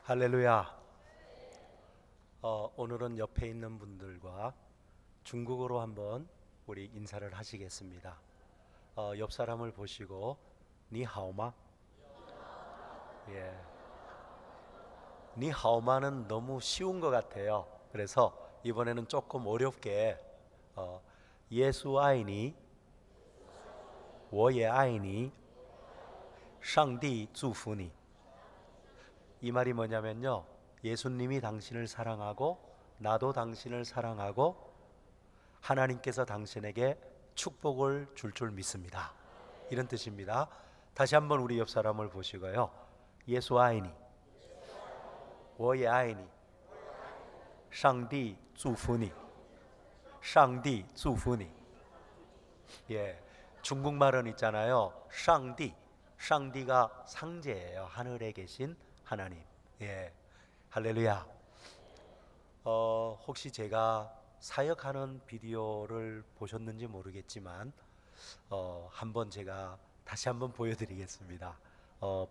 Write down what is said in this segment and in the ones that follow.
할렐루야. 오늘은 옆에 있는 분들과 중국어로 한번 우리 인사를 하시겠습니다. 옆 사람을 보시고 니하오마. 예. 니하오마는 너무 쉬운 것 같아요. 그래서 이번에는 조금 어렵게 예수 아이니, 我也爱你, 上帝祝福你. 이 말이 뭐냐면요, 예수님이 당신을 사랑하고 나도 당신을 사랑하고 하나님께서 당신에게 축복을 줄 믿습니다, 이런 뜻입니다. 다시 한번 우리 옆 사람을 보시고요, 예수 아이니, 我也爱你, 上帝祝福你, 上帝祝福你. 예, 중국말은 있잖아요, 上帝, 上帝가 상제예요. 하늘에 계신 하나님. 예, 할렐루야. 혹시 제가 사역하는 비디오를 보셨는지 모르겠지만 한번 제가 다시 한번 보여드리겠습니다.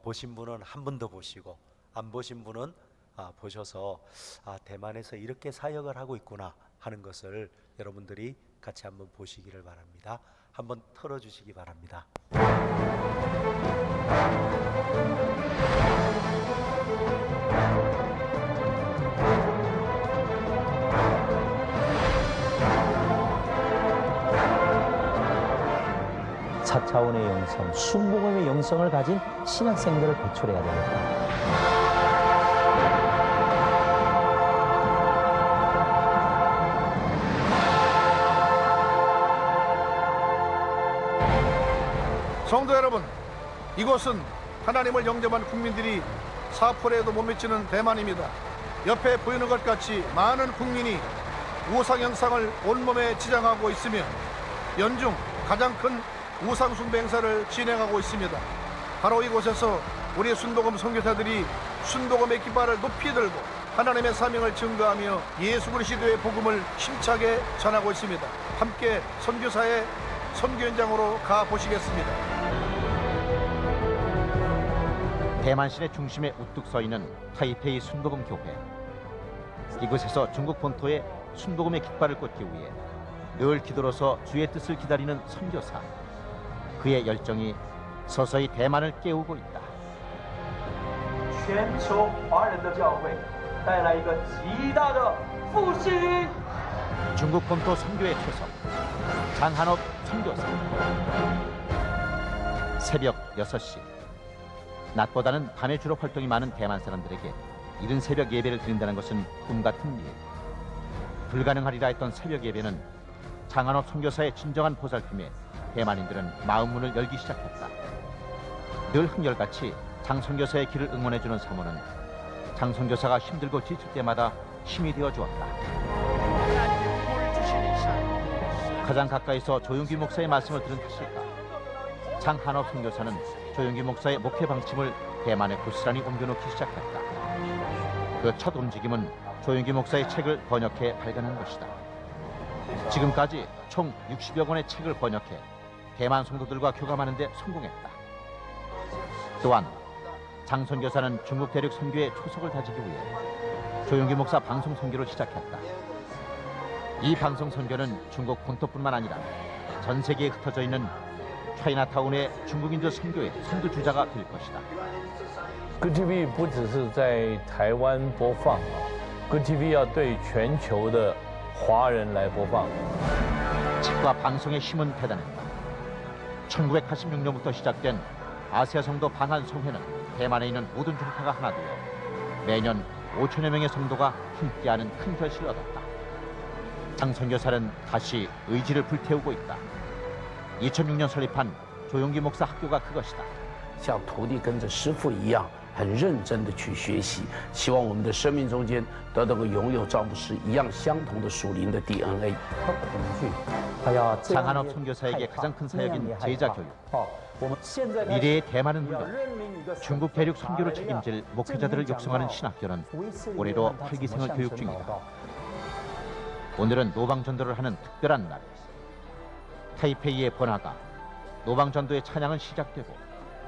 보신 분은 한 번 더 보시고, 안 보신 분은 보셔서 대만에서 이렇게 사역을 하고 있구나 하는 것을 여러분들이 같이 한번 보시기를 바랍니다. 한번 틀어주시기 바랍니다. 차원의 영성, 순복음의 영성을 가진 신학생들을 배출해야 되겠다. 성도 여러분, 이곳은 하나님을 영접한 국민들이 4%에도 못 미치는 대만입니다. 옆에 보이는 것 같이 많은 국민이 우상 형상을 온몸에 지장하고 있으며 연중 가장 큰 우상 숭배 행사를 진행하고 있습니다. 바로 이곳에서 우리 순복음 선교사들이 순복음의 깃발을 높이 들고 하나님의 사명을 증거하며 예수 그리스도의 복음을 힘차게 전하고 있습니다. 함께 선교사의 선교 현장으로 가보시겠습니다. 대만시내 중심에 우뚝 서 있는 타이페이 순복음 교회. 이곳에서 중국 본토에 순복음의 깃발을 꽂기 위해 늘 기도로서 주의 뜻을 기다리는 선교사. 그의 열정이 서서히 대만을 깨우고 있다. 全球华人的教会带来一个极大的复兴。 중국 본토 선교의 초석 장한옥 선교사. 새벽 6시. 낮보다는 밤에 주로 활동이 많은 대만 사람들에게 이른 새벽 예배를 드린다는 것은 꿈같은 일. 불가능하리라 했던 새벽 예배는 장한옥 선교사의 진정한 보살핌에 대만인들은 마음문을 열기 시작했다. 늘 한결같이 장 선교사의 길을 응원해주는 사모는 장 선교사가 힘들고 지칠 때마다 힘이 되어 주었다. 가장 가까이서 조용기 목사의 말씀을 들은 탓일까, 장한옥 선교사는 조용기 목사의 목회 방침을 대만에 고스란히 옮겨놓기 시작했다. 그 첫 움직임은 조용기 목사의 책을 번역해 발간한 것이다. 지금까지 총 60여 권의 책을 번역해 대만 성도들과 교감하는 데 성공했다. 또한 장 선교사는 중국 대륙 선교의 초석을 다지기 위해 조용기 목사 방송 선교를 시작했다. 이 방송 선교는 중국 본토뿐만 아니라 전 세계에 흩어져 있는 차이나타운의 중국인들 선교의 선두주자가 될 것이다. Good TV 不只是在台湾播放，Good TV 要对全球的华人来播放。 책과 방송의 힘은 대단했다. 1986년부터 시작된 아시아 성도 방한 성회는 대만에 있는 모든 종파가 하나 되어 매년 5천여 명의 성도가 함께하는 큰 결실을 얻었다. 장 선교사는 다시 의지를 불태우고 있다. 2006년 설립한 조용기 목사 학교가 그것이다. 像徒弟跟着师父一样，很认真的去学习，希望我们的生命中间得到个拥有赵牧师一样相同的属灵的 DNA。 장한옥 선교사에게 가장 큰 사역인 제자 교육. 미래의 대만은 물론 중국 대륙 선교를 책임질 목회자들을 육성하는 신학교는 올해로 8기생을 교육 중이다. 오늘은 노방전도를 하는 특별한 날. 타이페이의 번화가 노방전도의 찬양은 시작되고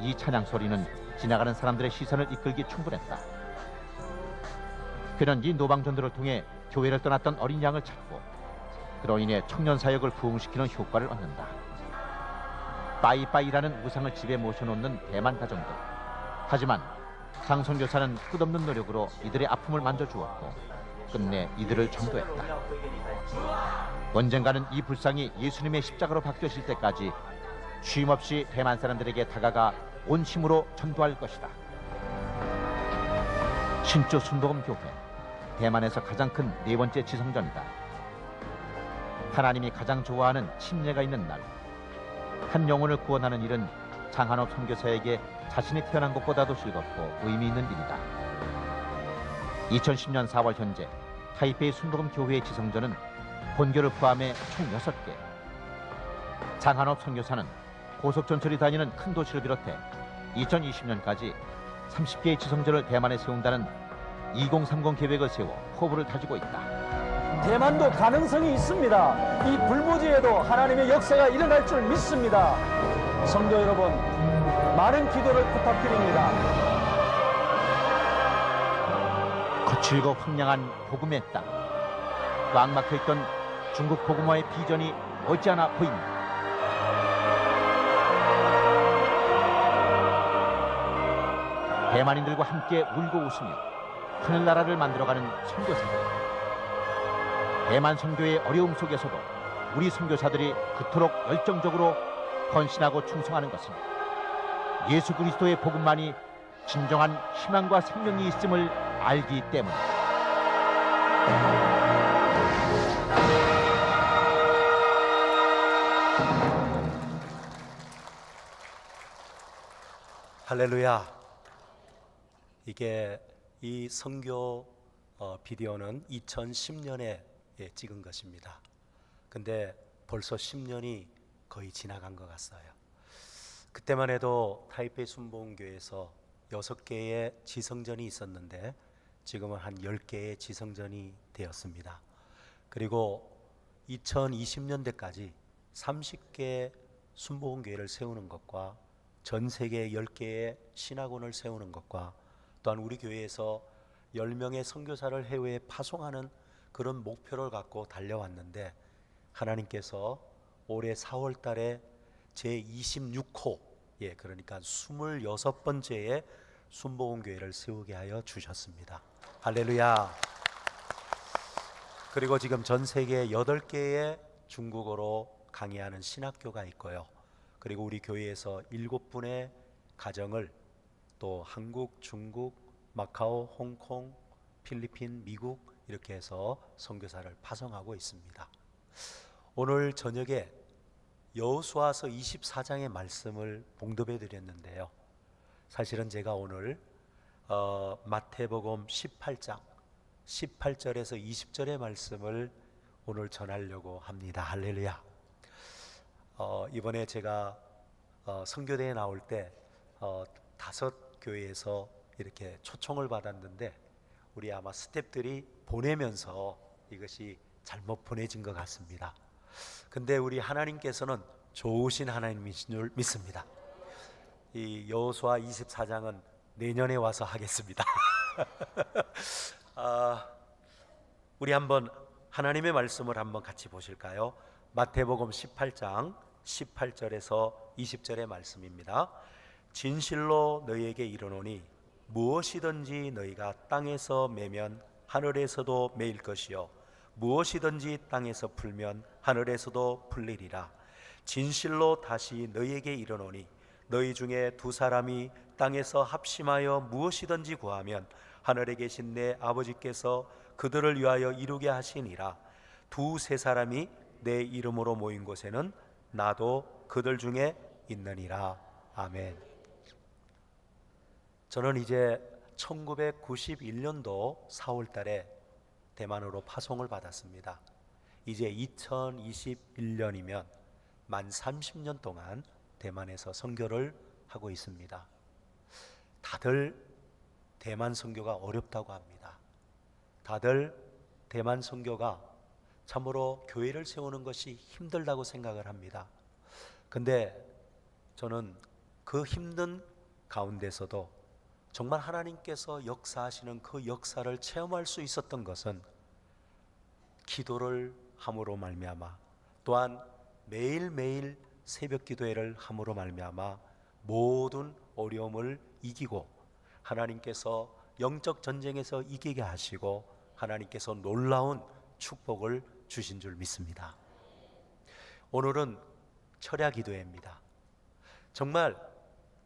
이 찬양 소리는 지나가는 사람들의 시선을 이끌기 충분했다. 그는 이 노방전들을 통해 교회를 떠났던 어린 양을 찾고 그로 인해 청년 사역을 부흥시키는 효과를 얻는다. 빠이빠이라는 우상을 집에 모셔놓는 대만 가정들. 하지만 장 선교사는 끝없는 노력으로 이들의 아픔을 만져주었고 끝내 이들을 전도했다. 언젠가는 이 불상이 예수님의 십자가로 바뀌어질 때까지 쉼없이 대만 사람들에게 다가가 온 힘으로 전도할 것이다. 신조 순복음 교회, 대만에서 가장 큰 네 번째 지성전이다. 하나님이 가장 좋아하는 침례가 있는 날, 한 영혼을 구원하는 일은 장한옥 선교사에게 자신이 태어난 것보다도 즐겁고 의미 있는 일이다. 2010년 4월 현재 타이페이 순복음 교회의 지성전은 본교를 포함해 총 6개. 장한옥 선교사는 고속전철이 다니는 큰 도시를 비롯해 2020년까지 30개의 지성전을 대만에 세운다는 2030 계획을 세워 포부를 다지고 있다. 대만도 가능성이 있습니다. 이 불모지에도 하나님의 역사가 일어날 줄 믿습니다. 성도 여러분, 많은 기도를 부탁드립니다. 거칠고 황량한 복음의 땅. 꽉 막혀있던 중국 복음화의 비전이 머지않아 보인다. 대만인들과 함께 울고 웃으며 하늘나라를 만들어가는 선교사들. 대만 선교의 어려움 속에서도 우리 선교사들이 그토록 열정적으로 헌신하고 충성하는 것은 예수 그리스도의 복음만이 진정한 희망과 생명이 있음을 알기 때문이다. 할렐루야. 이게 이 선교 비디오는 2010년에 찍은 것입니다. 근데 벌써 10년이 거의 지나간 것 같아요. 그때만 해도 타이페이 순복음교회에서 6개의 지성전이 있었는데 지금은 한 10개의 지성전이 되었습니다. 그리고 2020년대까지 30개 순복음교회를 세우는 것과 전 세계 10개의 신학원을 세우는 것과 또한 우리 교회에서 10명의 선교사를 해외에 파송하는 그런 목표를 갖고 달려왔는데 하나님께서 올해 4월 달에 제26호 그러니까 26번째의 순복음교회를 세우게 하여 주셨습니다. 할렐루야. 그리고 지금 전 세계 8개의 중국어로 강의하는 신학교가 있고요. 그리고 우리 교회에서 7분의 가정을 또 한국, 중국, 마카오, 홍콩, 필리핀, 미국 이렇게 해서 선교사를 파송하고 있습니다. 오늘 저녁에 여호수아서 24장의 말씀을 봉독해 드렸는데요. 사실은 제가 오늘 마태복음 18장 18절에서 20절의 말씀을 오늘 전하려고 합니다. 할렐루야. 이번에 제가 선교대에 나올 때 5교회에서 이렇게 초청을 받았는데 우리 아마 스태프들이 보내면서 이것이 잘못 보내진 것 같습니다. 근데 우리 하나님께서는 좋으신 하나님이신 줄 믿습니다. 이 여호수아 24장은 내년에 와서 하겠습니다. 우리 한번 하나님의 말씀을 한번 같이 보실까요? 마태복음 18장 18절에서 20절의 말씀입니다. 진실로 너희에게 이르노니 무엇이든지 너희가 땅에서 매면 하늘에서도 매일 것이요 무엇이든지 땅에서 풀면 하늘에서도 풀리리라. 진실로 다시 너희에게 이르노니 너희 중에 2사람이 땅에서 합심하여 무엇이든지 구하면 하늘에 계신 내 아버지께서 그들을 위하여 이루게 하시니라. 2-3사람이 내 이름으로 모인 곳에는 나도 그들 중에 있느니라. 아멘. 저는 이제 1991년도 4월 달에 대만으로 파송을 받았습니다. 이제 2021년이면 만 30년 동안 대만에서 선교를 하고 있습니다. 다들 대만 선교가 어렵다고 합니다. 다들 대만 선교가 참으로 교회를 세우는 것이 힘들다고 생각을 합니다. 근데 저는 그 힘든 가운데서도 정말 하나님께서 역사하시는 그 역사를 체험할 수 있었던 것은 기도를 함으로 말미암아, 또한 매일매일 새벽 기도회를 함으로 말미암아 모든 어려움을 이기고 하나님께서 영적 전쟁에서 이기게 하시고 하나님께서 놀라운 축복을 주신 줄 믿습니다. 오늘은 철야 기도회입니다. 정말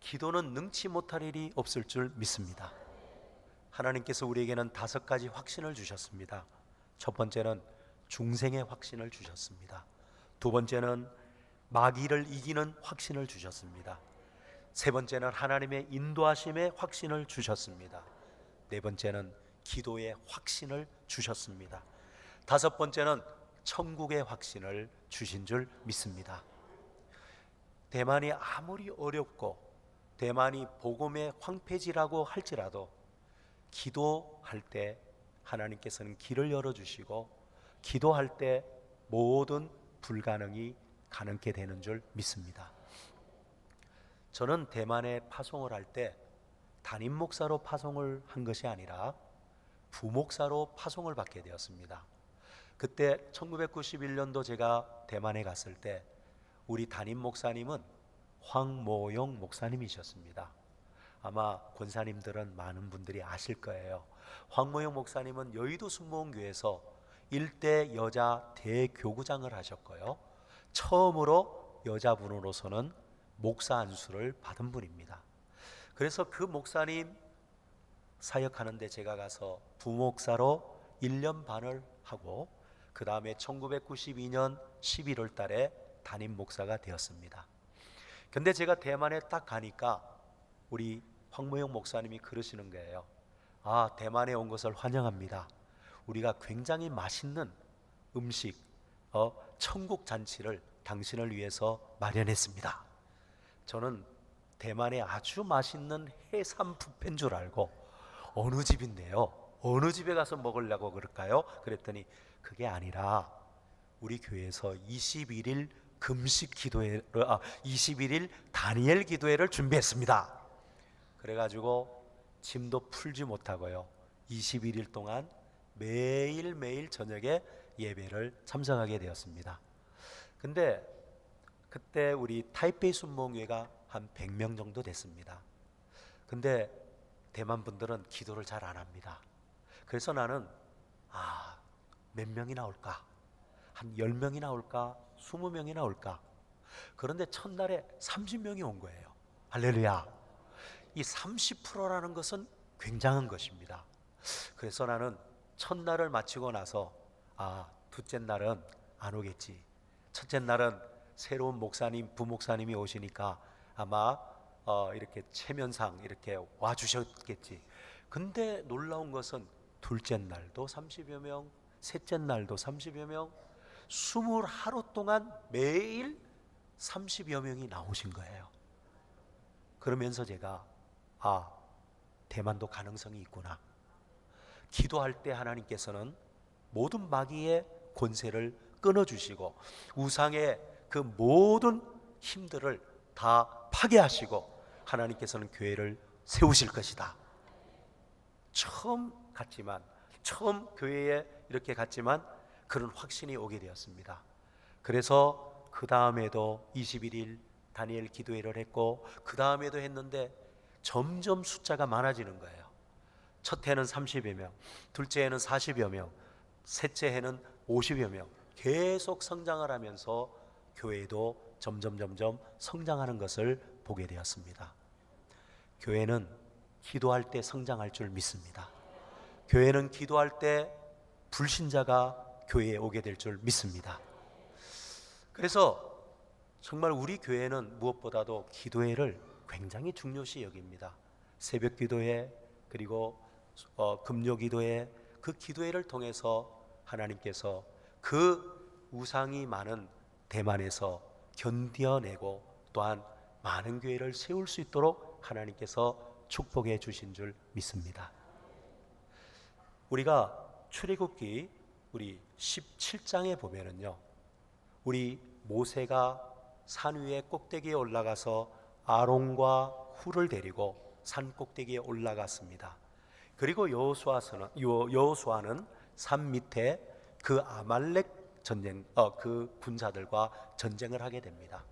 기도는 능치 못할 일이 없을 줄 믿습니다. 하나님께서 우리에게는 5가지 확신을 주셨습니다. 첫 번째는 중생의 확신을 주셨습니다. 두 번째는 마귀를 이기는 확신을 주셨습니다. 세 번째는 하나님의 인도하심의 확신을 주셨습니다. 네 번째는 기도의 확신을 주셨습니다. 다섯 번째는 천국의 확신을 주신 줄 믿습니다. 대만이 아무리 어렵고 대만이 복음의 황폐지라고 할지라도 기도할 때 하나님께서는 길을 열어주시고 기도할 때 모든 불가능이 가능케 되는 줄 믿습니다. 저는 대만에 파송을 할 때 담임 목사로 파송을 한 것이 아니라 부목사로 파송을 받게 되었습니다. 그때 1991년도 제가 대만에 갔을 때 우리 담임 목사님은 황모용 목사님이셨습니다. 아마 권사님들은 많은 분들이 아실 거예요. 황모용 목사님은 여의도 순복음교회에서 일대 여자 대교구장을 하셨고요, 처음으로 여자분으로서는 목사 안수를 받은 분입니다. 그래서 그 목사님 사역하는데 제가 가서 부목사로 1년 반을 하고 그 다음에 1992년 11월 달에 담임 목사가 되었습니다. 근데 제가 대만에 딱 가니까 우리 황모영 목사님이 그러시는 거예요. 아, 대만에 온 것을 환영합니다. 우리가 굉장히 맛있는 음식, 천국 잔치를 당신을 위해서 마련했습니다. 저는 대만에 아주 맛있는 해삼 뷔페인 줄 알고 어느 집인데요? 어느 집에 가서 먹으려고 그럴까요? 그랬더니 그게 아니라 우리 교회에서 21일 금식 기도회, 21일 다니엘 기도회를 준비했습니다. 그래가지고 짐도 풀지 못하고요, 21일 동안 매일매일 저녁에 예배를 참석하게 되었습니다. 근데 그때 우리 타이페이 순복음교회가 한 100명 정도 됐습니다. 근데 대만 분들은 기도를 잘 안 합니다. 그래서 나는 몇 명이 나올까? 한 10명이 나올까? 20명이 나올까? 그런데 첫날에 30명이 온 거예요. 할렐루야. 이 30%라는 것은 굉장한 것입니다. 그래서 나는 첫날을 마치고 나서 둘째 날은 안 오겠지. 첫째 날은 새로운 목사님, 부목사님이 오시니까 아마 이렇게 체면상 이렇게 와주셨겠지. 근데 놀라운 것은 둘째 날도 30여 명, 셋째 날도 30여 명, 20하루 동안 매일 30여 명이 나오신 거예요. 그러면서 제가 대만도 가능성이 있구나. 기도할 때 하나님께서는 모든 마귀의 권세를 끊어주시고 우상의 그 모든 힘들을 다 파괴하시고 하나님께서는 교회를 세우실 것이다. 처음 교회에 이렇게 갔지만 그런 확신이 오게 되었습니다. 그래서 그 다음에도 21일 다니엘 기도회를 했고 그 다음에도 했는데 점점 숫자가 많아지는 거예요. 첫 해는 30여 명, 둘째 해는 40여 명, 셋째 해는 50여 명, 계속 성장을 하면서 교회도 점점 성장하는 것을 보게 되었습니다. 교회는 기도할 때 성장할 줄 믿습니다. 교회는 기도할 때 불신자가 교회에 오게 될 줄 믿습니다. 그래서 정말 우리 교회는 무엇보다도 기도회를 굉장히 중요시 여깁니다. 새벽 기도회, 그리고 금요 기도회, 그 기도회를 통해서 하나님께서 그 우상이 많은 대만에서 견뎌내고 또한 많은 교회를 세울 수 있도록 하나님께서 축복해 주신 줄 믿습니다. 우리가 출애굽기 우리 17장에 보면은요, 우리 모세가 산 위에 꼭대기에 올라가서 아론과 훌을 데리고 산 꼭대기에 올라갔습니다. 그리고 여호수아는 산 밑에 그 아말렉 전쟁, 그 군사들과 전쟁을 하게 됩니다.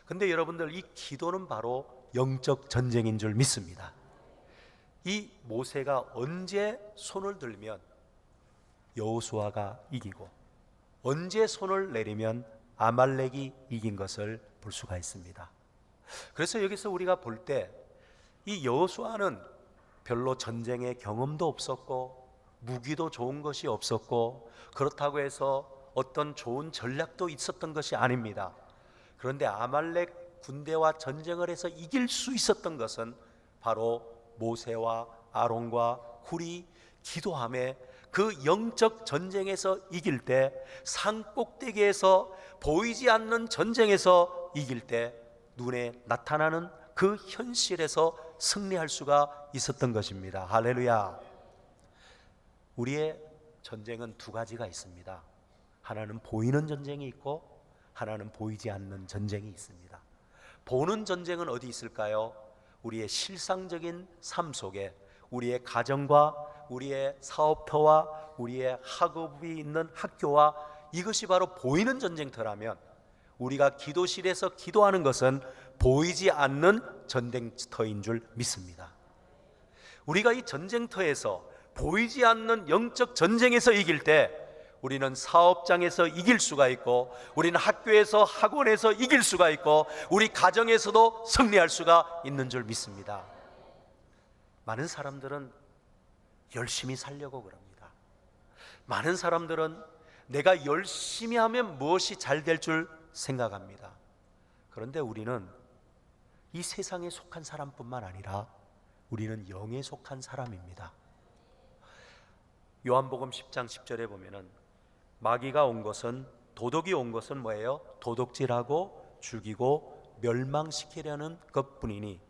근데 여러분들, 이 기도는 바로 영적 전쟁인 줄 믿습니다. 이 모세가 언제 손을 들면 여호수아가 이기고, 언제 손을 내리면 아말렉이 이긴 것을 볼 수가 있습니다. 그래서 여기서 우리가 볼 때 이 여호수아는 별로 전쟁의 경험도 없었고 무기도 좋은 것이 없었고 그렇다고 해서 어떤 좋은 전략도 있었던 것이 아닙니다. 그런데 아말렉 군대와 전쟁을 해서 이길 수 있었던 것은 바로 모세와 아론과 훌이 기도함에, 그 영적 전쟁에서 이길 때, 산 꼭대기에서 보이지 않는 전쟁에서 이길 때 눈에 나타나는 그 현실에서 승리할 수가 있었던 것입니다. 할렐루야. 우리의 전쟁은 두 가지가 있습니다. 하나는 보이는 전쟁이 있고 하나는 보이지 않는 전쟁이 있습니다. 보는 전쟁은 어디 있을까요? 우리의 실상적인 삶 속에, 우리의 가정과 우리의 사업터와 우리의 학업이 있는 학교와, 이것이 바로 보이는 전쟁터라면, 우리가 기도실에서 기도하는 것은 보이지 않는 전쟁터인 줄 믿습니다. 우리가 이 전쟁터에서, 보이지 않는 영적 전쟁에서 이길 때 우리는 사업장에서 이길 수가 있고, 우리는 학교에서, 학원에서 이길 수가 있고, 우리 가정에서도 승리할 수가 있는 줄 믿습니다. 많은 사람들은 열심히 살려고 그럽니다. 많은 사람들은 내가 열심히 하면 무엇이 잘 될 줄 생각합니다. 그런데 우리는 이 세상에 속한 사람뿐만 아니라 우리는 영에 속한 사람입니다. 요한복음 10장 10절에 보면은 마귀가 온 것은, 도둑이 온 것은 뭐예요? 도둑질하고 죽이고 멸망시키려는 것뿐이니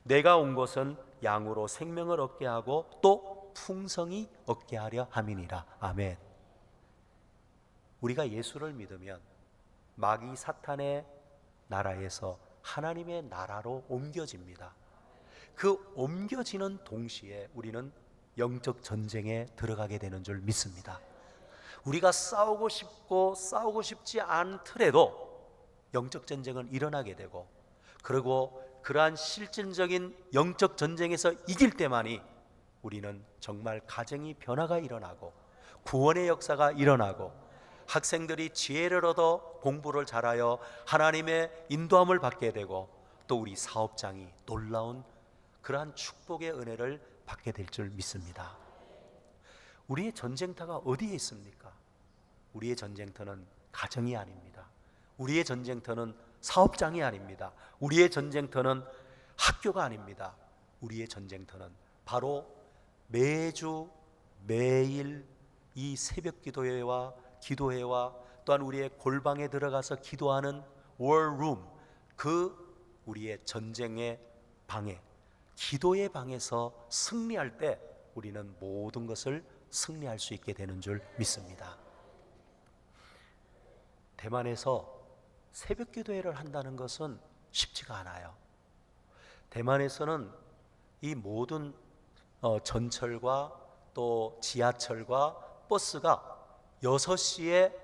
내가 온 것은 양으로 생명을 얻게 하고 또 풍성히 얻게 하려 함이니라. 아멘. 우리가 예수를 믿으면 마귀 사탄의 나라에서 하나님의 나라로 옮겨집니다. 그 옮겨지는 동시에 우리는 영적 전쟁에 들어가게 되는 줄 믿습니다. 우리가 싸우고 싶고 싸우고 싶지 않더라도 영적 전쟁은 일어나게 되고, 그리고 그러한 실질적인 영적 전쟁에서 이길 때만이 우리는 정말 가정이 변화가 일어나고 구원의 역사가 일어나고 학생들이 지혜를 얻어 공부를 잘하여 하나님의 인도함을 받게 되고, 또 우리 사업장이 놀라운 그러한 축복의 은혜를 받게 될 줄 믿습니다. 우리의 전쟁터가 어디에 있습니까? 우리의 전쟁터는 가정이 아닙니다. 우리의 전쟁터는 사업장이 아닙니다. 우리의 전쟁터는 학교가 아닙니다. 우리의 전쟁터는 바로 매주 매일 이 새벽 기도회와 기도회와 또한 우리의 골방에 들어가서 기도하는 월룸, 그 우리의 전쟁의 방에, 기도의 방에서 승리할 때 우리는 모든 것을 승리할 수 있게 되는 줄 믿습니다. 대만에서 새벽 기도회를 한다는 것은 쉽지가 않아요. 대만에서는 이 모든 전철과 또 지하철과 버스가 6시에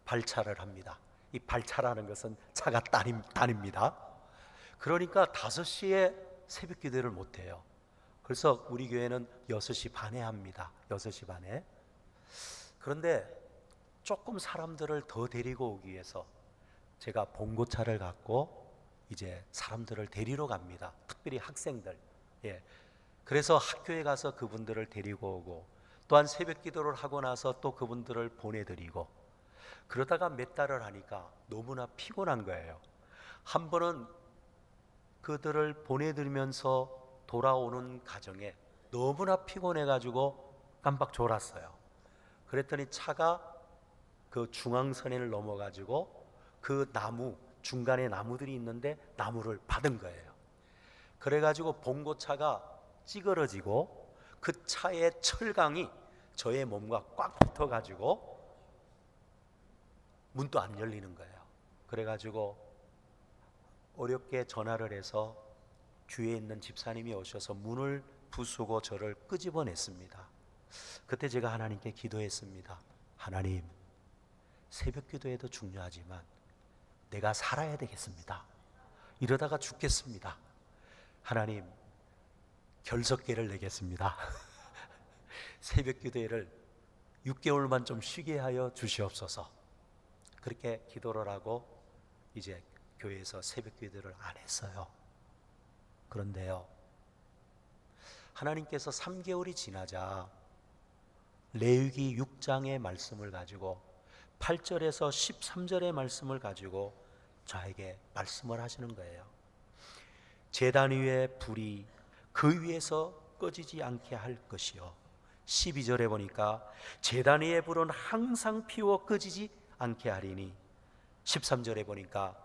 발차를 합니다. 이 발차라는 것은 차가 다닙니다. 그러니까 5시에 새벽 기도를 못해요. 그래서 우리 교회는 6시 반에 합니다. 6시 반에. 그런데 조금 사람들을 더 데리고 오기 위해서 제가 봉고차를 갖고 이제 사람들을 데리러 갑니다. 특별히 학생들. 그래서 학교에 가서 그분들을 데리고 오고, 또한 새벽 기도를 하고 나서 또 그분들을 보내드리고, 그러다가 몇 달을 하니까 너무나 피곤한 거예요. 한 번은 그들을 보내드리면서 돌아오는 가정에 너무나 피곤해가지고 깜빡 졸았어요. 그랬더니 차가 그 중앙선을 넘어가지고 그 나무, 중간에 나무들이 있는데 나무를 받은 거예요. 그래가지고 봉고차가 찌그러지고 그 차의 철강이 저의 몸과 꽉 붙어가지고 문도 안 열리는 거예요. 그래가지고 어렵게 전화를 해서 교회에 있는 집사님이 오셔서 문을 부수고 저를 끄집어냈습니다. 그때 제가 하나님께 기도했습니다. 하나님, 새벽 기도에도 중요하지만 내가 살아야 되겠습니다. 이러다가 죽겠습니다. 하나님, 결석계를 내겠습니다. 새벽 기도회를 6개월만 좀 쉬게 하여 주시옵소서. 그렇게 기도를 하고 이제 교회에서 새벽 기도를 안 했어요. 그런데요, 하나님께서 3개월이 지나자 레위기 6장의 말씀을 가지고 8절에서 13절의 말씀을 가지고 저에게 말씀을 하시는 거예요. 제단 위에 불이 그 위에서 꺼지지 않게 할 것이요, 12절에 보니까 제단 위에 불은 항상 피워 꺼지지 않게 하리니, 13절에 보니까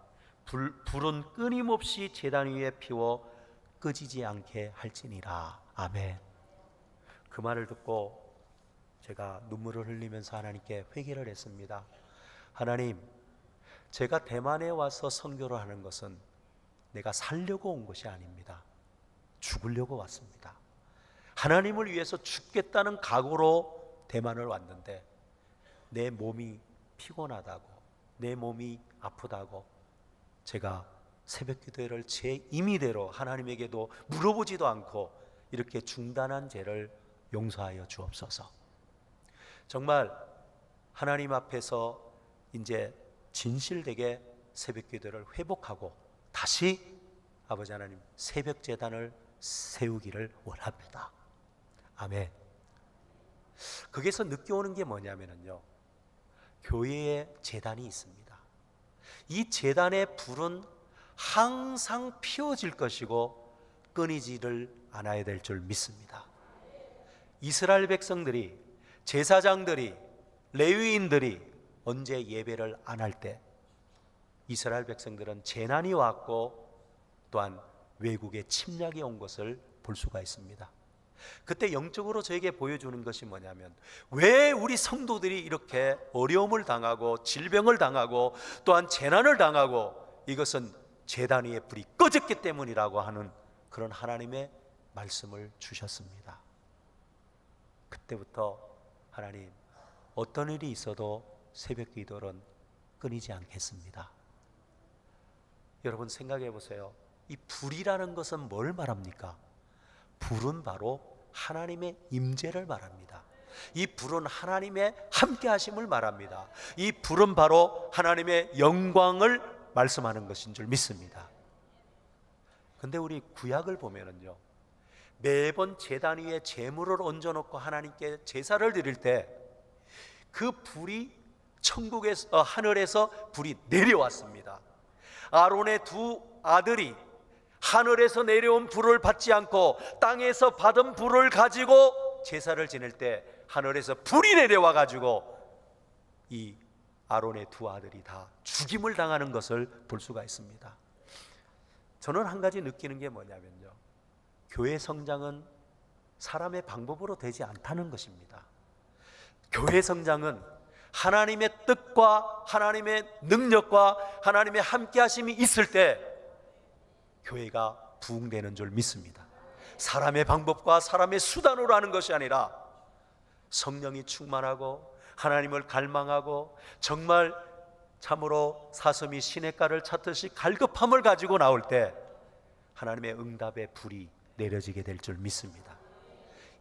불은 끊임없이 제단 위에 피워 꺼지지 않게 할지니라. 아멘. 그 말을 듣고 제가 눈물을 흘리면서 하나님께 회개를 했습니다. 하나님, 제가 대만에 와서 선교를 하는 것은 내가 살려고 온 것이 아닙니다. 죽으려고 왔습니다. 하나님을 위해서 죽겠다는 각오로 대만을 왔는데 내 몸이 피곤하다고, 내 몸이 아프다고 제가 새벽 기도회를 제 임의대로 하나님에게도 물어보지도 않고 이렇게 중단한 죄를 용서하여 주옵소서. 정말 하나님 앞에서 이제 진실되게 새벽 기도를 회복하고 다시 아버지 하나님 새벽 제단을 세우기를 원합니다. 아멘. 거기서 느껴오는 게 뭐냐면요, 교회에 제단이 있습니다. 이 제단의 불은 항상 피워질 것이고 끊이지를 않아야 될 줄 믿습니다. 이스라엘 백성들이, 제사장들이, 레위인들이 언제 예배를 안 할 때 이스라엘 백성들은 재난이 왔고 또한 외국의 침략이 온 것을 볼 수가 있습니다. 그때 영적으로 저에게 보여주는 것이 뭐냐면, 왜 우리 성도들이 이렇게 어려움을 당하고 질병을 당하고 또한 재난을 당하고, 이것은 제단 위에 불이 꺼졌기 때문이라고 하는 그런 하나님의 말씀을 주셨습니다. 그때부터 하나님, 어떤 일이 있어도 새벽 기도는 끊이지 않겠습니다. 여러분 생각해 보세요. 이 불이라는 것은 뭘 말합니까? 불은 바로 하나님의 임재를 말합니다. 이 불은 하나님의 함께 하심을 말합니다. 이 불은 바로 하나님의 영광을 말씀하는 것인 줄 믿습니다. 근데 우리 구약을 보면은요, 매번 제단 위에 제물을 얹어놓고 하나님께 제사를 드릴 때 그 불이 천국에서, 하늘에서 불이 내려왔습니다. 아론의 두 아들이 하늘에서 내려온 불을 받지 않고 땅에서 받은 불을 가지고 제사를 지낼 때 하늘에서 불이 내려와 가지고 이 아론의 두 아들이 다 죽임을 당하는 것을 볼 수가 있습니다. 저는 한 가지 느끼는 게 뭐냐면요, 교회 성장은 사람의 방법으로 되지 않다는 것입니다. 교회 성장은 하나님의 뜻과 하나님의 능력과 하나님의 함께 하심이 있을 때 교회가 부흥되는 줄 믿습니다. 사람의 방법과 사람의 수단으로 하는 것이 아니라 성령이 충만하고 하나님을 갈망하고 정말 참으로 사슴이 시냇가를 찾듯이 갈급함을 가지고 나올 때 하나님의 응답의 불이 내려지게 될 줄 믿습니다.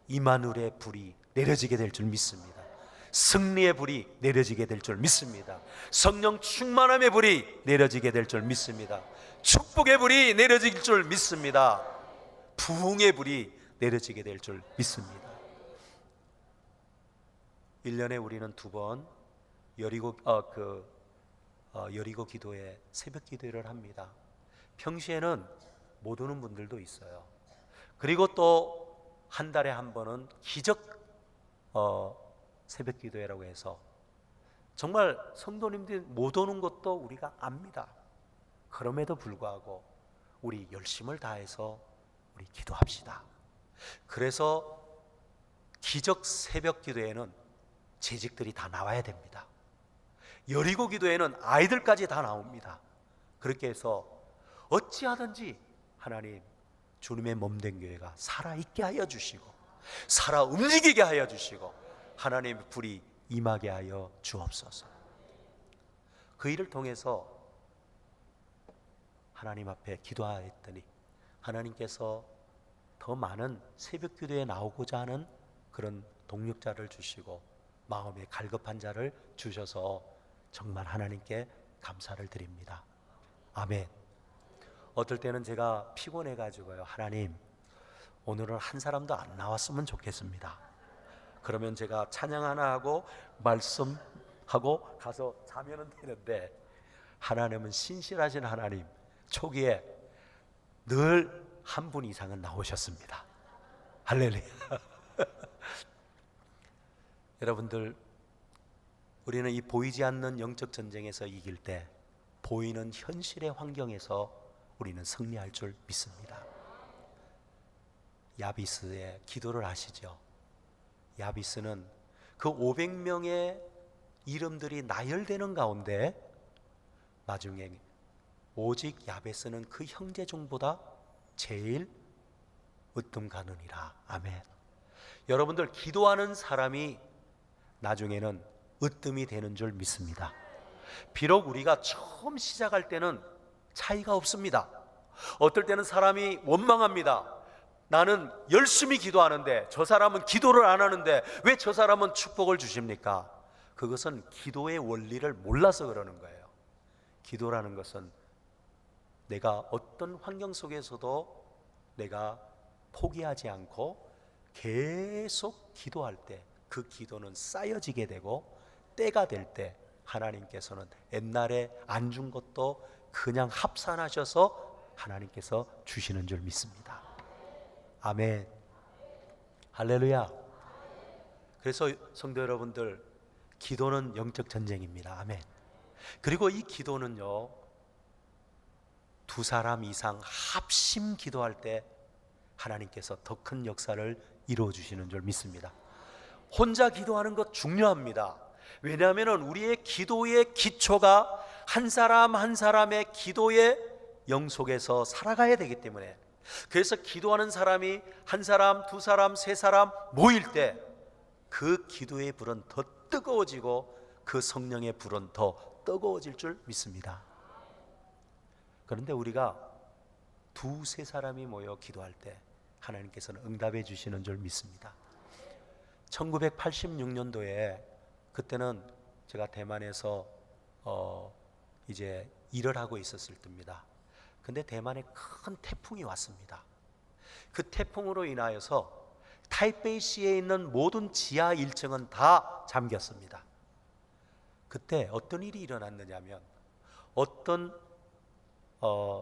이마누엘의 불이 내려지게 될 줄 믿습니다. 승리의 불이 내려지게 될 줄 믿습니다. 성령 충만함의 불이 내려지게 될 줄 믿습니다. 축복의 불이 내려질 줄 믿습니다. 부흥의 불이 내려지게 될 줄 믿습니다. 1년에 우리는 2번 여리고 기도회, 새벽 기도회를 합니다. 평시에는 못 오는 분들도 있어요. 그리고 또 한 달에 한 번은 기적 새벽 기도회라고 해서 정말 성도님들이 못 오는 것도 우리가 압니다. 그럼에도 불구하고 우리 열심을 다해서 우리 기도합시다. 그래서 기적 새벽 기도회는 재직들이 다 나와야 됩니다. 여리고 기도회는 아이들까지 다 나옵니다. 그렇게 해서 어찌하든지 하나님, 주님의 몸된 교회가 살아있게 하여 주시고 살아 움직이게 하여 주시고 하나님의 불이 임하게 하여 주옵소서. 그 일을 통해서 하나님 앞에 기도하였더니 하나님께서 더 많은 새벽 기도에 나오고자 하는 그런 동력자를 주시고 마음에 갈급한 자를 주셔서 정말 하나님께 감사를 드립니다. 아멘. 어떨 때는 제가 피곤해 가지고요, 하나님 오늘은 한 사람도 안 나왔으면 좋겠습니다. 그러면 제가 찬양 하나 하고 말씀하고 가서 자면은 되는데 하나님은 신실하신 하나님, 초기에 늘 한 분 이상은 나오셨습니다. 할렐루야. 여러분들, 우리는 이 보이지 않는 영적 전쟁에서 이길 때 보이는 현실의 환경에서 우리는 승리할 줄 믿습니다. 야비스의 기도를 아시죠? 야비스는 그 500명의 이름들이 나열되는 가운데 나중에 오직 야베스는 그 형제 중보다 제일 으뜸 가느니라. 아멘. 여러분들, 기도하는 사람이 나중에는 으뜸이 되는 줄 믿습니다. 비록 우리가 처음 시작할 때는 차이가 없습니다. 어떨 때는 사람이 원망합니다. 나는 열심히 기도하는데 저 사람은 기도를 안 하는데 왜 저 사람은 축복을 주십니까? 그것은 기도의 원리를 몰라서 그러는 거예요. 기도라는 것은 내가 어떤 환경 속에서도 내가 포기하지 않고 계속 기도할 때 그 기도는 쌓여지게 되고 때가 될 때 하나님께서는 옛날에 안 준 것도 그냥 합산하셔서 하나님께서 주시는 줄 믿습니다. 아멘. 할렐루야. 그래서 성도 여러분들, 기도는 영적 전쟁입니다. 아멘. 그리고 이 기도는요, 두 사람 이상 합심 기도할 때 하나님께서 더 큰 역사를 이루어 주시는 줄 믿습니다. 혼자 기도하는 것 중요합니다. 왜냐하면 우리의 기도의 기초가 한 사람 한 사람의 기도의 영속에서 살아가야 되기 때문에, 그래서 기도하는 사람이 한 사람, 두 사람, 세 사람 모일 때 그 기도의 불은 더 뜨거워지고 그 성령의 불은 더 뜨거워질 줄 믿습니다. 그런데 우리가 두세 사람이 모여 기도할 때 하나님께서는 응답해 주시는 줄 믿습니다. 1986년도에 그때는 제가 대만에서 이제 일을 하고 있었을 때입니다. 근데 대만에 큰 태풍이 왔습니다. 그 태풍으로 인하여서 타이베이시에 있는 모든 지하 1층은 다 잠겼습니다. 그때 어떤 일이 일어났느냐면, 어떤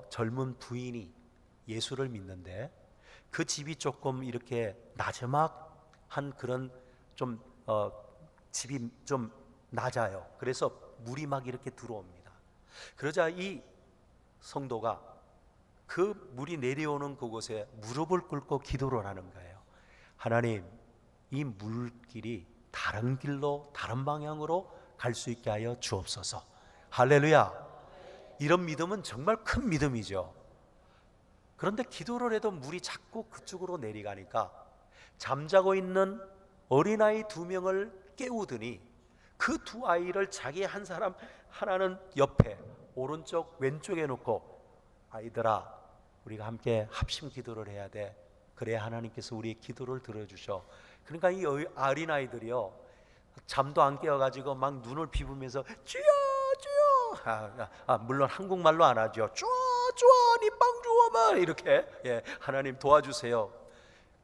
젊은 부인이 예수를 믿는데 그 집이 조금 이렇게 나지막한 그런 좀 집이 좀 낮아요. 그래서 물이 막 이렇게 들어옵니다. 그러자 이 성도가 그 물이 내려오는 그곳에 무릎을 꿇고 기도를 하는 거예요. 하나님, 이 물길이 다른 길로, 다른 방향으로 갈 수 있게 하여 주옵소서. 할렐루야. 이런 믿음은 정말 큰 믿음이죠. 그런데 기도를 해도 물이 자꾸 그쪽으로 내려가니까 잠자고 있는 어린아이 2명을 깨우더니 그 두 아이를 자기 한 사람 하나는 옆에 오른쪽 왼쪽에 놓고, 아이들아, 우리가 함께 합심 기도를 해야 돼. 그래야 하나님께서 우리의 기도를 들어주셔. 그러니까 이 어린아이들이요, 잠도 안 깨어가지고 막 눈을 비비면서 주여 주여, 물론 한국말로 안 하죠. 주여 니빵 주어마, 이렇게, 하나님 도와주세요.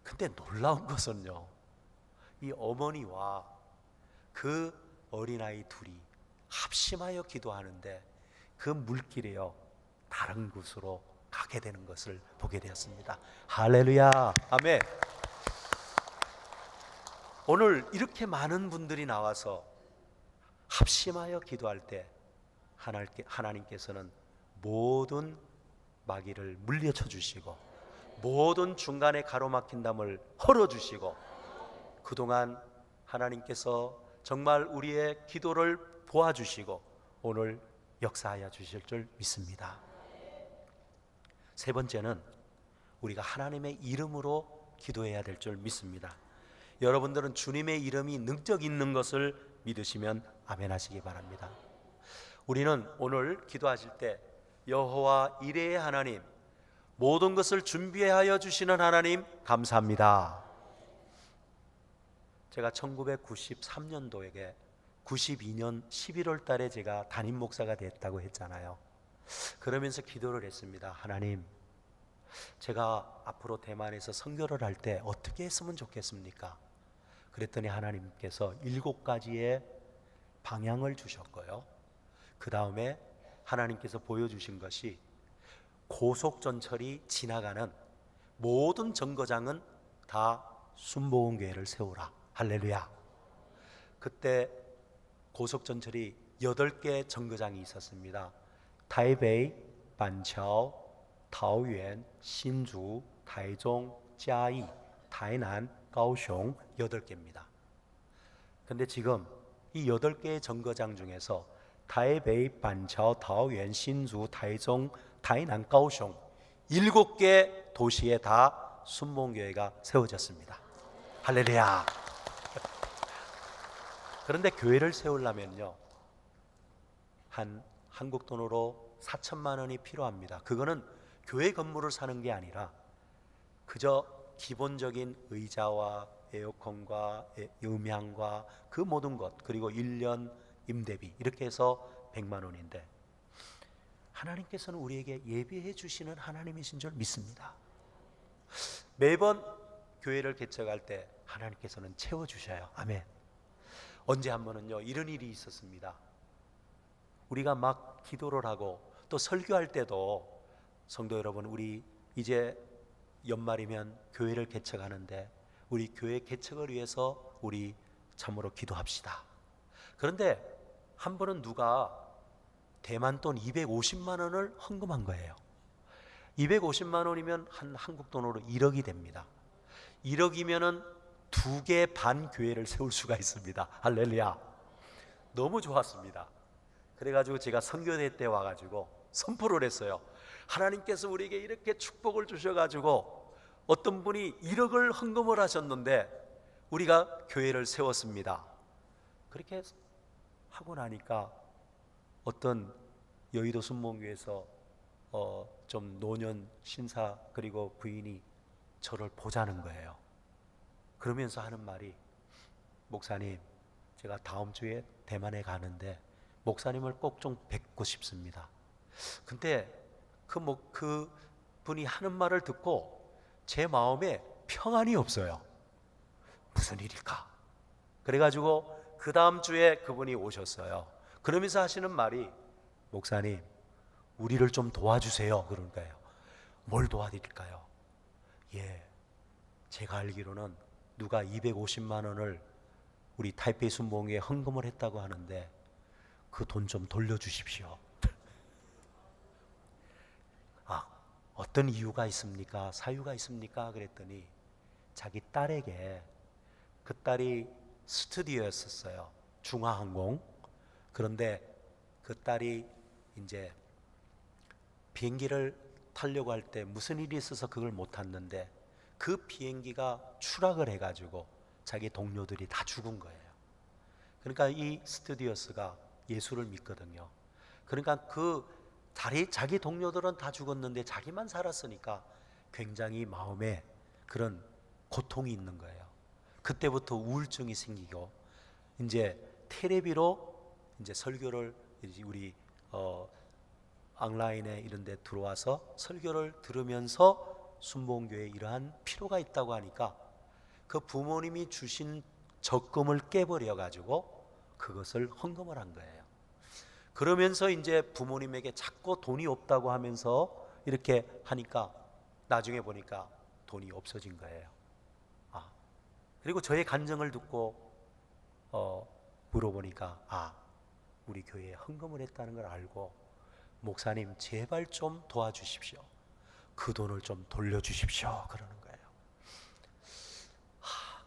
근데 놀라운 것은요, 이 어머니와 그 어린아이 둘이 합심하여 기도하는데 그 물길이요, 다른 곳으로 가게 되는 것을 보게 되었습니다. 할렐루야. 아멘. 오늘 이렇게 많은 분들이 나와서 합심하여 기도할 때 하나님께서는 모든 마귀를 물리쳐 주시고 모든 중간에 가로막힌 담을 헐어 주시고, 그동안 하나님께서 정말 우리의 기도를 보아주시고 오늘 역사하여 주실 줄 믿습니다. 세 번째는 우리가 하나님의 이름으로 기도해야 될 줄 믿습니다. 여러분들은 주님의 이름이 능력 있는 것을 믿으시면 아멘 하시기 바랍니다. 우리는 오늘 기도하실 때 여호와 이레의 하나님, 모든 것을 준비하여 주시는 하나님 감사합니다. 제가 1993년도에 92년 11월 달에 제가 담임 목사가 됐다고 했잖아요. 그러면서 기도를 했습니다. 하나님, 제가 앞으로 대만에서 선교를 할 때 어떻게 했으면 좋겠습니까? 그랬더니 하나님께서 7가지의 방향을 주셨고요. 그 다음에 하나님께서 보여주신 것이 고속전철이 지나가는 모든 정거장은 다 순복음교회를 세우라. 할렐루야. 그때 고속전철이 8개 정거장이 있었습니다. 타이베이, 반차오, 타오유엔, 신주, 타이종,嘉义, 타이난, 가오숑 8개입니다. 근데 지금 이 8개의 정거장 중에서 타이베이, 반차오, 타오유엔, 신주, 타이종, 타이난, 가오숑 7개 도시에 다 순복음교회가 세워졌습니다. 할렐루야. 그런데 교회를 세우려면요, 한국 돈으로 4천만 원이 필요합니다. 그거는 교회 건물을 사는 게 아니라 그저 기본적인 의자와 에어컨과 음향과 그 모든 것, 그리고 1년 임대비 이렇게 해서 100만 원인데 하나님께서는 우리에게 예비해 주시는 하나님이신 줄 믿습니다. 매번 교회를 개척할 때 하나님께서는 채워주셔요. 아멘. 언제 한 번은요, 이런 일이 있었습니다. 우리가 막 기도를 하고 또 설교할 때도 성도 여러분, 우리 이제 연말이면 교회를 개척하는데 우리 교회 개척을 위해서 우리 참으로 기도합시다. 그런데 한 번은 누가 대만 돈 250만 원을 헌금한 거예요. 250만 원이면 한 한국 돈으로 1억이 됩니다. 1억이면은 2개 반 교회를 세울 수가 있습니다. 할렐루야. 너무 좋았습니다. 그래가지고 제가 선교대 때 와가지고 선포를 했어요. 하나님께서 우리에게 이렇게 축복을 주셔가지고 어떤 분이 1억을 헌금을 하셨는데 우리가 교회를 세웠습니다. 그렇게 하고 나니까 어떤 여의도 순복음교회에서 좀 노년 신사 그리고 부인이 저를 보자는 거예요. 그러면서 하는 말이, 목사님, 제가 다음 주에 대만에 가는데 목사님을 꼭 좀 뵙고 싶습니다. 근데 그 분이 하는 말을 듣고 제 마음에 평안이 없어요. 무슨 일일까? 그래가지고 그 다음 주에 그분이 오셨어요. 그러면서 하시는 말이, 목사님, 우리를 좀 도와주세요. 그런 거예요. 뭘 도와드릴까요? 예, 제가 알기로는 누가 250만 원을 우리 타이페이 순복음교회에 헌금을 했다고 하는데 그 돈 좀 돌려주십시오. 아, 어떤 이유가 있습니까? 사유가 있습니까? 그랬더니 자기 딸에게, 그 딸이 스튜디오였었어요. 중화항공. 그런데 그 딸이 이제 비행기를 타려고 할 때 무슨 일이 있어서 그걸 못 탔는데 그 비행기가 추락을 해가지고 자기 동료들이 다 죽은 거예요. 그러니까 이 스튜디오스가 예수를 믿거든요. 그러니까 그 자기 동료들은 다 죽었는데 자기만 살았으니까 굉장히 마음에 그런 고통이 있는 거예요. 그때부터 우울증이 생기고 이제 텔레비로 이제 설교를 우리 온라인에 이런 데 들어와서 설교를 들으면서 순복음교회에 이러한 필요가 있다고 하니까 그 부모님이 주신 적금을 깨버려 가지고 그것을 헌금을 한 거예요. 그러면서 이제 부모님에게 자꾸 돈이 없다고 하면서 이렇게 하니까 나중에 보니까 돈이 없어진 거예요. 그리고 저의 간증을 듣고 물어보니까 우리 교회에 헌금을 했다는 걸 알고, 목사님 제발 좀 도와주십시오. 그 돈을 좀 돌려주십시오. 그러는 거예요.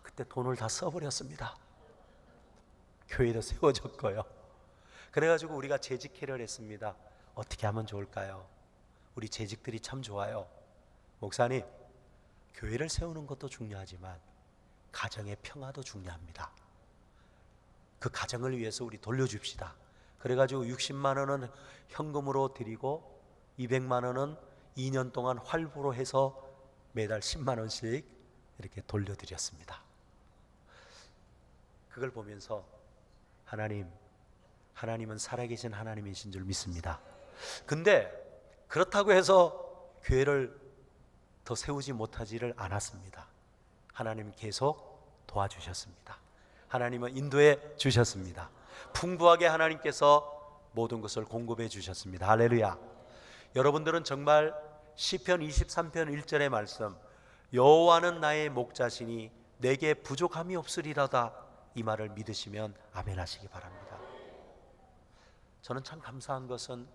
그때 돈을 다 써버렸습니다. 교회도 세워졌고요. 그래가지고 우리가 재직회를 했습니다. 어떻게 하면 좋을까요? 우리 재직들이 참 좋아요. 목사님, 교회를 세우는 것도 중요하지만 가정의 평화도 중요합니다. 그 가정을 위해서 우리 돌려줍시다. 그래가지고 60만 원은 현금으로 드리고 200만 원은 2년 동안 활부로 해서 매달 10만 원씩 이렇게 돌려드렸습니다. 그걸 보면서 하나님은 살아계신 하나님이신 줄 믿습니다. 근데 그렇다고 해서 교회를 더 세우지 못하지를 않았습니다. 하나님 계속 도와주셨습니다. 하나님은 인도해 주셨습니다. 풍부하게 하나님께서 모든 것을 공급해 주셨습니다. 할렐루야. 여러분들은 정말 시편 23편 1절의 말씀, 여호와는 나의 목자시니 내게 부족함이 없으리라다, 이 말을 믿으시면 아멘 하시기 바랍니다. 저는 참 감사한 것은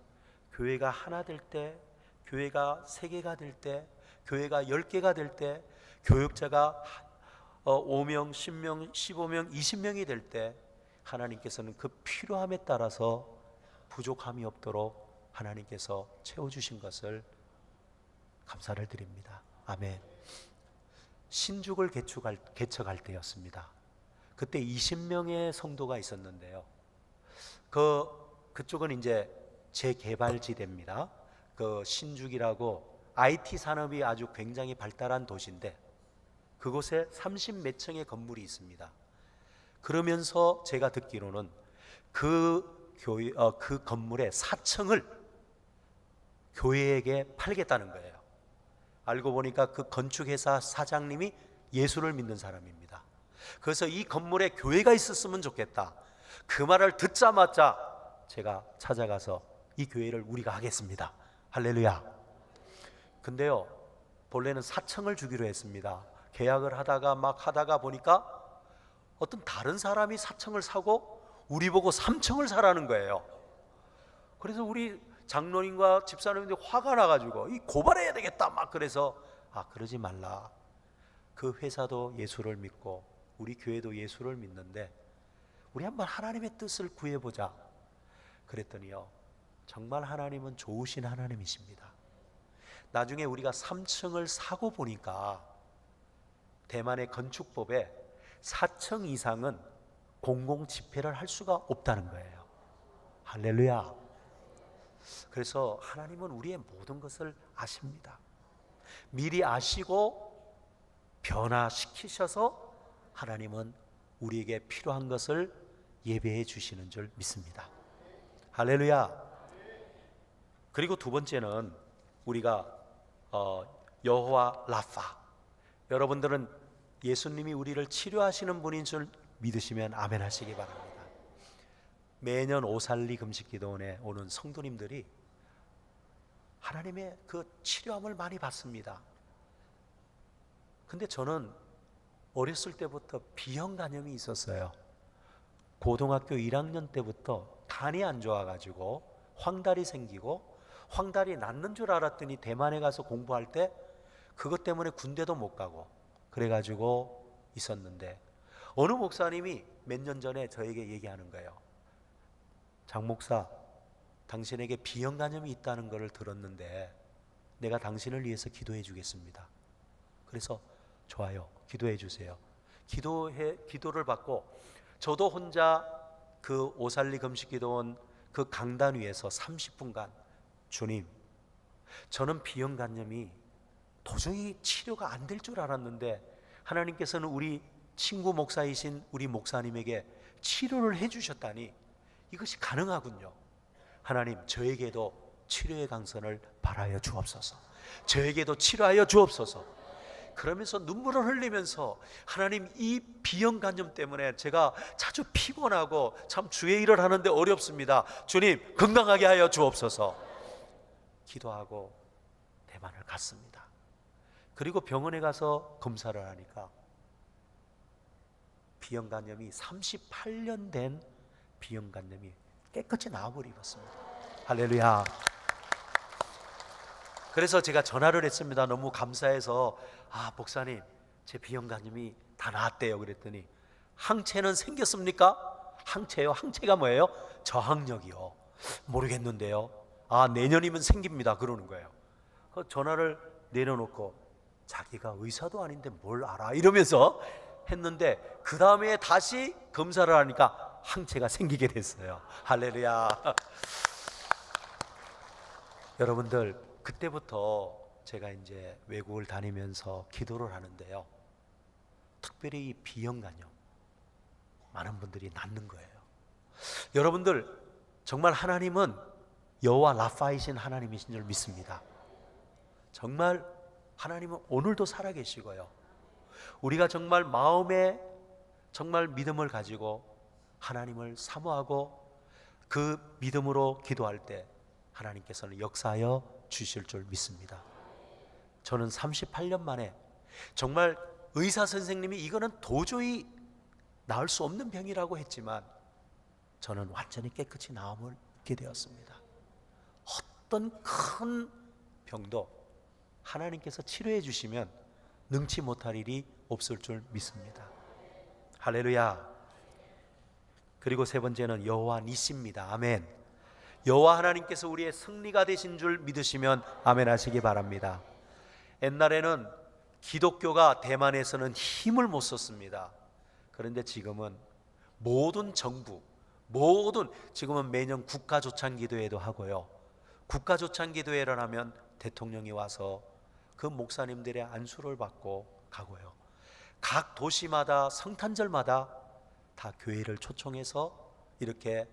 교회가 하나 될 때, 교회가 3개가 될 때, 교회가 10개가 될 때, 교육자가 5명, 10명, 15명, 20명이 될 때 하나님께서는 그 필요함에 따라서 부족함이 없도록 하나님께서 채워주신 것을 감사를 드립니다. 아멘. 신죽을 개척할 때였습니다. 그때 20명의 성도가 있었는데요. 그쪽은 이제 재개발지대입니다. 그 신죽이라고 IT 산업이 아주 굉장히 발달한 도시인데 그곳에 30몇 층의 건물이 있습니다. 그러면서 제가 듣기로는 그 건물의 4층을 교회에게 팔겠다는 거예요. 알고 보니까 그 건축회사 사장님이 예수를 믿는 사람입니다. 그래서 이 건물에 교회가 있었으면 좋겠다. 그 말을 듣자마자 제가 찾아가서 이 교회를 우리가 하겠습니다. 할렐루야. 근데요, 본래는 4층을 주기로 했습니다. 계약을 하다가 보니까 어떤 다른 사람이 4층을 사고 우리 보고 3층을 사라는 거예요. 그래서 우리 장로님과 집사님들이 화가 나가지고 이 고발해야 되겠다 막 그래서 그러지 말라. 그 회사도 예수를 믿고 우리 교회도 예수를 믿는데 우리 한번 하나님의 뜻을 구해보자. 그랬더니요, 정말 하나님은 좋으신 하나님이십니다. 나중에 우리가 3층을 사고 보니까 대만의 건축법에 4층 이상은 공공 집회를 할 수가 없다는 거예요. 할렐루야. 그래서 하나님은 우리의 모든 것을 아십니다. 미리 아시고 변화시키셔서 하나님은 우리에게 필요한 것을 예배해 주시는 줄 믿습니다. 할렐루야. 그리고 두 번째는 우리가 여호와 라파, 여러분들은 예수님이 우리를 치료하시는 분인 줄 믿으시면 아멘 하시기 바랍니다. 매년 오살리 금식기도원에 오는 성도님들이 하나님의 그 치료함을 많이 받습니다. 근데 저는 어렸을 때부터 비형간염이 있었어요. 고등학교 1학년 때부터 간이 안 좋아가지고 황달이 생기고, 황달이 낫는 줄 알았더니 대만에 가서 공부할 때 그것 때문에 군대도 못 가고 그래가지고 있었는데, 어느 목사님이 몇 년 전에 저에게 얘기하는 거예요. 장 목사, 당신에게 비형간염이 있다는 것을 들었는데 내가 당신을 위해서 기도해 주겠습니다. 그래서 좋아요, 기도해 주세요. 기도를 받고 저도 혼자 그 오살리 금식기도원 그 강단 위에서 30분간 주님, 저는 비형간염이 도저히 치료가 안 될 줄 알았는데 하나님께서는 우리 친구 목사이신 우리 목사님에게 치료를 해주셨다니 이것이 가능하군요. 하나님, 저에게도 치료의 강선을 바라여 주옵소서. 저에게도 치료하여 주옵소서. 그러면서 눈물을 흘리면서 하나님, 이 비형간염 때문에 제가 자주 피곤하고 참 주의 일을 하는데 어렵습니다. 주님, 건강하게 하여 주옵소서. 기도하고 대만을 갔습니다. 그리고 병원에 가서 검사를 하니까 비형간염이 38년 된 비형간염이 깨끗이 나와버렸습니다. 할렐루야. 그래서 제가 전화를 했습니다. 너무 감사해서, 목사님, 제 비형간염이 다 나았대요. 그랬더니 항체는 생겼습니까? 항체요? 항체가 뭐예요? 저항력이요. 모르겠는데요. 내년이면 생깁니다. 그러는 거예요. 그 전화를 내려놓고 자기가 의사도 아닌데 뭘 알아 이러면서 했는데 그 다음에 다시 검사를 하니까 항체가 생기게 됐어요. 할렐루야. 여러분들, 그때부터 제가 이제 외국을 다니면서 기도를 하는데요, 특별히 이 비형간염 많은 분들이 낫는 거예요. 여러분들, 정말 하나님은 여호와 라파이신 하나님이신 줄 믿습니다. 정말 하나님은 오늘도 살아계시고요, 우리가 정말 마음에 정말 믿음을 가지고 하나님을 사모하고 그 믿음으로 기도할 때 하나님께서는 역사하여 주실 줄 믿습니다. 저는 38년 만에 정말 의사 선생님이 이거는 도저히 나을 수 없는 병이라고 했지만 저는 완전히 깨끗이 나음을 얻게 되었습니다. 어떤 큰 병도 하나님께서 치료해 주시면 능치 못할 일이 없을 줄 믿습니다. 할렐루야. 그리고 세 번째는 여호와 니시입니다. 아멘. 여호와 하나님께서 우리의 승리가 되신 줄 믿으시면 아멘 하시기 바랍니다. 옛날에는 기독교가 대만에서는 힘을 못 썼습니다. 그런데 지금은 모든 정부, 지금은 매년 국가조창기도회도 하고요, 국가조창기도회를 하면 대통령이 와서 그 목사님들의 안수를 받고 가고요, 각 도시마다 성탄절마다 다 교회를 초청해서 이렇게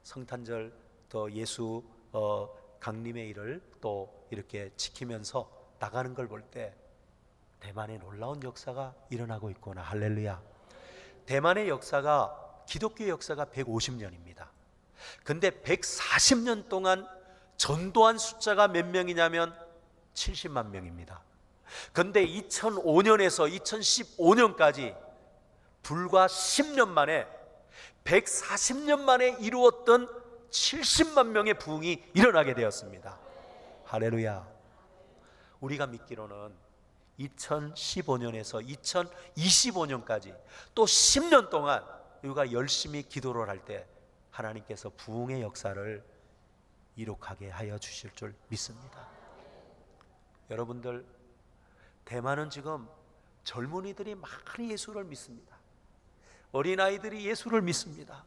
성탄절 또 예수 강림의 일을 또 이렇게 지키면서 나가는 걸 볼 때 대만에 놀라운 역사가 일어나고 있구나. 할렐루야. 대만의 역사가, 기독교의 역사가 150년입니다. 근데 140년 동안 전도한 숫자가 몇 명이냐면 70만 명입니다. 근데 2005년에서 2015년까지 불과 10년 만에 140년 만에 이루었던 70만 명의 부흥이 일어나게 되었습니다. 할렐루야. 우리가 믿기로는 2015년에서 2025년까지 또 10년 동안 우리가 열심히 기도를 할 때 하나님께서 부흥의 역사를 이룩하게 하여 주실 줄 믿습니다. 여러분들, 대만은 지금 젊은이들이 많이 예수를 믿습니다. 어린아이들이 예수를 믿습니다.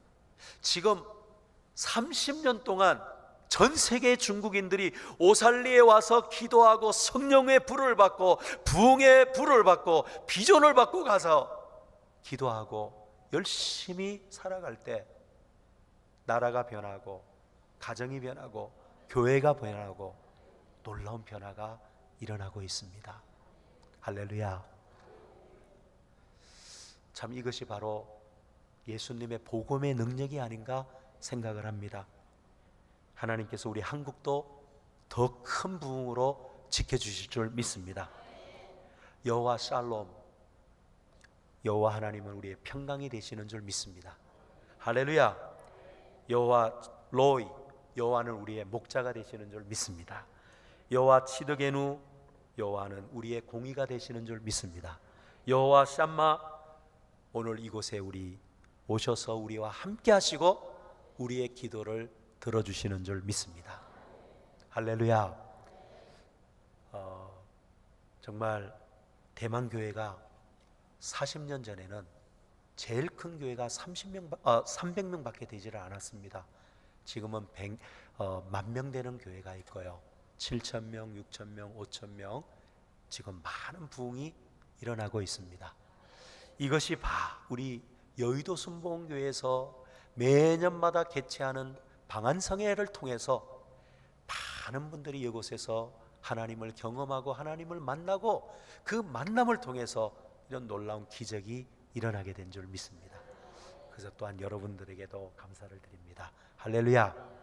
지금 30년 동안 전 세계 중국인들이 오살리에 와서 기도하고 성령의 불을 받고 부흥의 불을 받고 비전을 받고 가서 기도하고 열심히 살아갈 때 나라가 변하고 가정이 변하고 교회가 변하고 놀라운 변화가 일어나고 있습니다. 할렐루야. 참 이것이 바로 예수님의 복음의 능력이 아닌가 생각을 합니다. 하나님께서 우리 한국도 더 큰 부흥으로 지켜주실 줄 믿습니다. 여호와 샬롬, 여호와 하나님은 우리의 평강이 되시는 줄 믿습니다. 할렐루야. 여호와 로이, 여호와는 우리의 목자가 되시는 줄 믿습니다. 여호와 치드게누, 여호와는 우리의 공의가 되시는 줄 믿습니다. 여호와 샴마, 오늘 이곳에 우리 오셔서 우리와 함께 하시고 우리의 기도를 들어주시는 줄 믿습니다. 할렐루야. 정말 대만 교회가 40년 전에는 제일 큰 교회가 300명 밖에 되지를 않았습니다. 지금은 10,000명 되는 교회가 있고요, 7,000명, 6,000명, 5,000명, 지금 많은 부흥이 일어나고 있습니다. 이것이 우리 여의도 순복음교회에서 매년마다 개최하는 방한성회를 통해서 많은 분들이 이곳에서 하나님을 경험하고 하나님을 만나고 그 만남을 통해서 이런 놀라운 기적이 일어나게 된 줄 믿습니다. 그래서 또한 여러분들에게도 감사를 드립니다. 할렐루야.